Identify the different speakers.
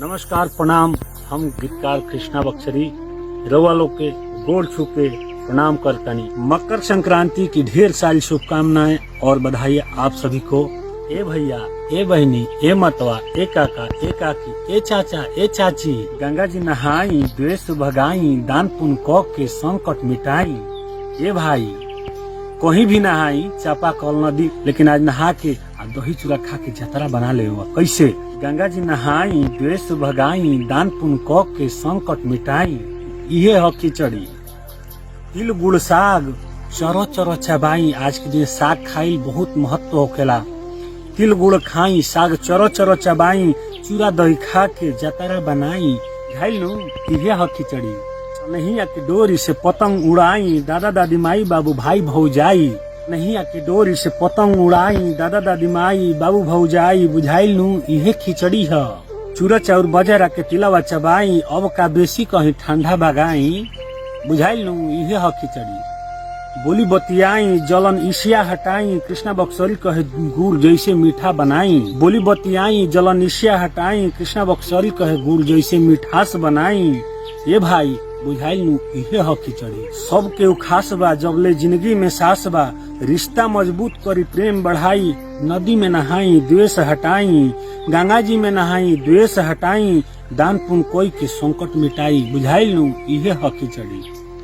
Speaker 1: नमस्कार प्रणाम। हम गीतकार कृष्णा बक्सरी रउआ लोग के गोड़ छू के प्रणाम करतनी। मकर संक्रांति की ढेर सारी शुभकामनाएं और बधाई आप सभी को। ए भैया, ए बहनी, ए मतवा, ए काका, ए काकी, ए चाचा, ए चाची, गंगा जी नहाई, द्वेष भगाई, दान पुण्य क के संकट मिटाई। ए भाई, कहीं भी नहाई चापाकल नदी, लेकिन आज नहा के दही चूड़ा खा के जतरा बना ले। कैसे? गंगा जी नहाई, द्वेष भगाई, दान पुण्य क के संकट मिटाई। इहे ह खिचड़ी। तिल गुड़ साग चरो चरो चबाई। आज के दिन साग खाई बहुत महत्व होखेला। तिल गुड़ खाई, साग चरो चरो चबाई, चूड़ा दही खा के जतरा बनाई। घायल इहे ह खिचड़ी। नैया की डोरी से पतंग उड़ाई, दादा दादी माई बाबू भाई भौजाई। नैया की डोरी से पतंग उड़ाई, दादा दादी माई बाबू भौजाई। बुझाइल इहे खिचड़ी है। चूड़ा चाउर बजरा के तिलवा चबाई, अब का बेसी कहीं ठंडा भगाई। बुझाइल इहे है खिचड़ी। बोली बतियाई, जलन ईसिया हटाई, कृष्णा बक्सरी कहे गुड़ जैसे मीठा बनाई। बोली बतियाई, जलन ईसिया हटाई, कृष्णा बक्सरी कहे गुड़ जैसे मिठास बनाई। ये भाई बुझाइल इहे ह खिचड़ी। सब के खास बा जबले जिंदगी में सास बा, रिश्ता मजबूत करी प्रेम बढ़ाई। नदी में नहाई द्वेष हटाई, गंगा जी में नहाई द्वेष हटाई, दान पुण्य कोई के संकट मिटाई। बुझाइल इहे ह खिचड़ी।